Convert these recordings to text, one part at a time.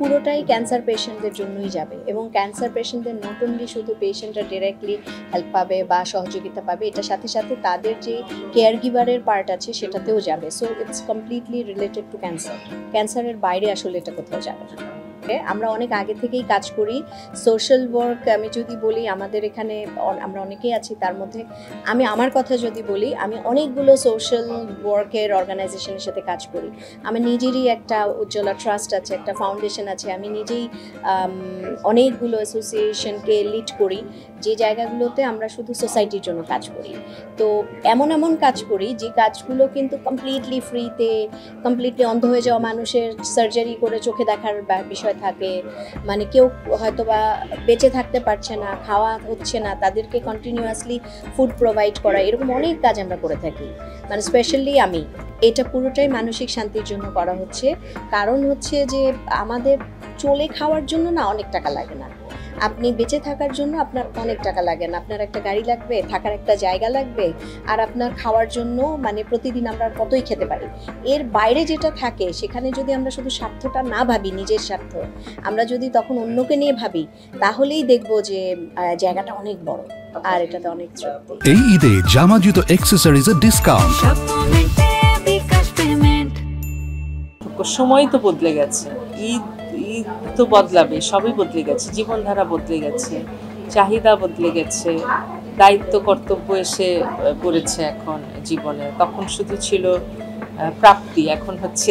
পুরোটাই ক্যান্সার পেশেন্টদের জন্যই যাবে, এবং ক্যান্সার পেশেন্টদের নট অনলি শুধু পেশেন্টরা ডিরেক্টলি হেল্প পাবে বা সহযোগিতা পাবে, এটার সাথে সাথে তাদের যে কেয়ার গিভারের পার্ট আছে সেটাতেও যাবে। So it's completely related to cancer. ক্যান্সারের বাইরে আসলে এটা কোথাও যাবে না। আমরা অনেক আগে থেকেই কাজ করি। সোশ্যাল ওয়ার্ক আমি যদি বলি, আমাদের এখানে আমরা অনেকেই আছি, তার মধ্যে আমি আমার কথা যদি বলি, আমি অনেকগুলো সোশ্যাল ওয়ার্কের অর্গানাইজেশনের সাথে কাজ করি। আমার নিজেরই একটা উজ্জ্বলা ট্রাস্ট আছে, একটা ফাউন্ডেশন আছে, আমি নিজেই অনেকগুলো অ্যাসোসিয়েশনকে লিড করি, যে জায়গাগুলোতে আমরা শুধু সোসাইটির জন্য কাজ করি। তো এমন এমন কাজ করি যে কাজগুলো কিন্তু কমপ্লিটলি ফ্রিতে, কমপ্লিটলি অন্ধ হয়ে যাওয়া মানুষের সার্জারি করে চোখে দেখার বিষয় থাকে, মানে কেউ হয়তো বা বেঁচে থাকতে পারছে না, খাওয়া হচ্ছে না, তাদেরকে কন্টিনিউয়াসলি ফুড প্রোভাইড করা, এরকম অনেক কাজ আমরা করে থাকি। মানে স্পেশালি আমি এটা পুরোটাই মানসিক শান্তির জন্য করা হচ্ছে। কারণ হচ্ছে যে আমাদের চলে খাওয়ার জন্য না অনেক টাকা লাগে না, আপনি বেঁচে থাকার জন্য আপনার অনেক টাকা লাগে না। আপনার একটা গাড়ি লাগবে, থাকার একটা জায়গা লাগবে, আর আপনার খাওয়ার জন্য মানে প্রতিদিন আমরা কতই খেতে পারি। এর বাইরে যেটা থাকে সেখানে যদি আমরা শুধু স্বার্থটা না ভাবি, নিজের স্বার্থ, আমরা যদি তখন অন্যকে নিয়ে ভাবি, তাহলেই দেখবো যে জায়গাটা অনেক বড় আর এটাতে অনেক তৃপ্তি। এই ঈদে জামা জুতো অ্যাক্সেসরিজের ডিসকাউন্ট। সময় তো বদলে গেছে, ঈদ ঈদ তো বদলাবে, সবই বদলে গেছে, জীবনধারা বদলে গেছে, চাহিদা বদলে গেছে, দায়িত্ব কর্তব্য এসে পড়েছে এখন জীবনে। তখন শুধু ছিল প্রাপ্তি, এখন হচ্ছে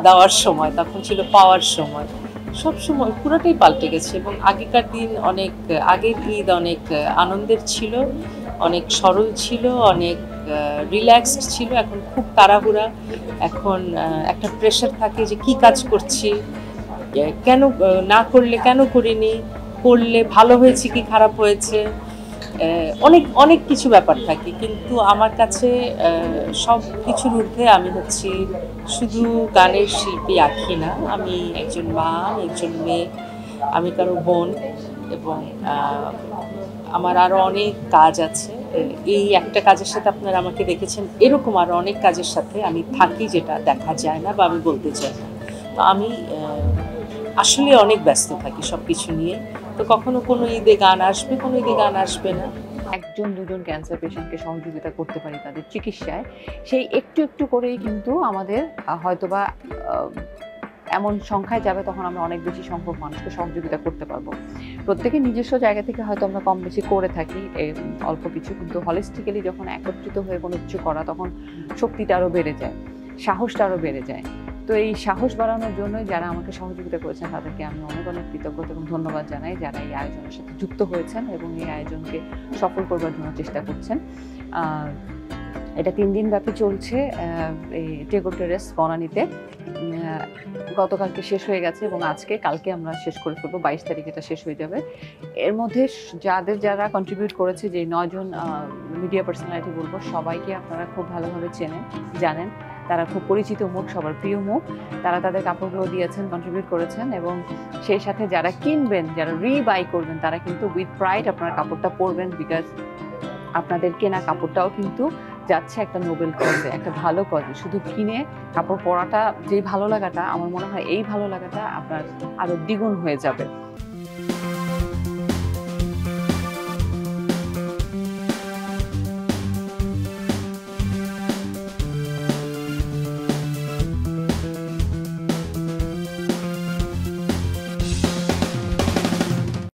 দেওয়ার সময়, তখন ছিল পাওয়ার সময়। সব সময় পুরোটাই পাল্টে গেছে। এবং আগেকার দিন আগের ঈদ অনেক আনন্দের ছিল, অনেক সরল ছিল, অনেক রিল্যাক্সড ছিল। এখন খুব তাড়াহুড়া, এখন একটা প্রেশার থাকে যে কি কাজ করছি, কেন না করলে, কেন করিনি, করলে ভালো হয়েছে কি খারাপ হয়েছে, অনেক অনেক কিছু ব্যাপার থাকে। কিন্তু আমার কাছে সব কিছুর ঊর্ধ্বে আমি হচ্ছি শুধু গানের শিল্পী আঁকি না, আমি একজন মা, একজন মেয়ে, আমি কারো বোন, এবং আমার আরও অনেক কাজ আছে। এই একটা কাজের সাথে আপনারা আমাকে দেখেছেন, এরকম আরও অনেক কাজের সাথে আমি থাকি, যেটা দেখা যায় না বা আমি বলতে চাই না। তো আমি আসলে অনেক ব্যস্ত থাকি সব কিছু নিয়ে। তো কখনো কোনো ঈদে গান আসবে, কোনো ঈদে গান আসবে না। একজন দুজন ক্যান্সার পেশেন্টকে সহযোগিতা করতে পারি তাদের চিকিৎসায়, সেই একটু একটু করেই কিন্তু আমাদের হয়তোবা এমন সংখ্যায় যাবে, তখন আমরা অনেক বেশি সংখ্যক মানুষকে সহযোগিতা করতে পারবো। প্রত্যেকের নিজস্ব জায়গা থেকে হয়তো আমরা কম বেশি করে থাকি অল্প কিছু, কিন্তু হলিস্টিক্যালি যখন একত্রিত হয়ে কোনো কিছু করা, তখন শক্তিটা আরও বেড়ে যায়, সাহসটা আরও বেড়ে যায়। তো এই সাহস বাড়ানোর জন্য যারা আমাকে সহযোগিতা করেছেন তাদেরকে আমি অনেক অনেক কৃতজ্ঞতা এবং ধন্যবাদ জানাই, যারা এই আয়োজনের সাথে যুক্ত হয়েছেন এবং এই আয়োজনকে সফল করবার জন্য চেষ্টা করছেন। এটা 3 দিন ব্যাপী চলছে এই টেগোর টেরেস বনানীতে। গতকালকে শেষ হয়ে গেছে এবং কালকে আমরা শেষ করে ফেলবো, 22 তারিখ এটা শেষ হয়ে যাবে। এর মধ্যে যারা কন্ট্রিবিউট করেছে, যে 9 জন মিডিয়া পার্সোনালিটি বলবো, সবাইকে আপনারা খুব ভালোভাবে জানেন, তারা খুব পরিচিত মুখ, সবার প্রিয় মুখ। তারা তাদের কাপড়গুলো দিয়েছেন, কন্ট্রিবিউট করেছেন, এবং সেই সাথে যারা কিনবেন, যারা রিবাই করবেন, তারা কিন্তু উইথ প্রাইড আপনারা কাপড়টা পরবেন, বিকজ আপনাদের কেনা কাপড়টাও কিন্তু যাচ্ছে একটা নোবেল কজে, একটা ভালো কজে। শুধু কিনে কাপড় পরাটা যে ভালো লাগাটা, আমার মনে হয় এই ভালো লাগাটা আপনার আরো দ্বিগুণ হয়ে যাবে।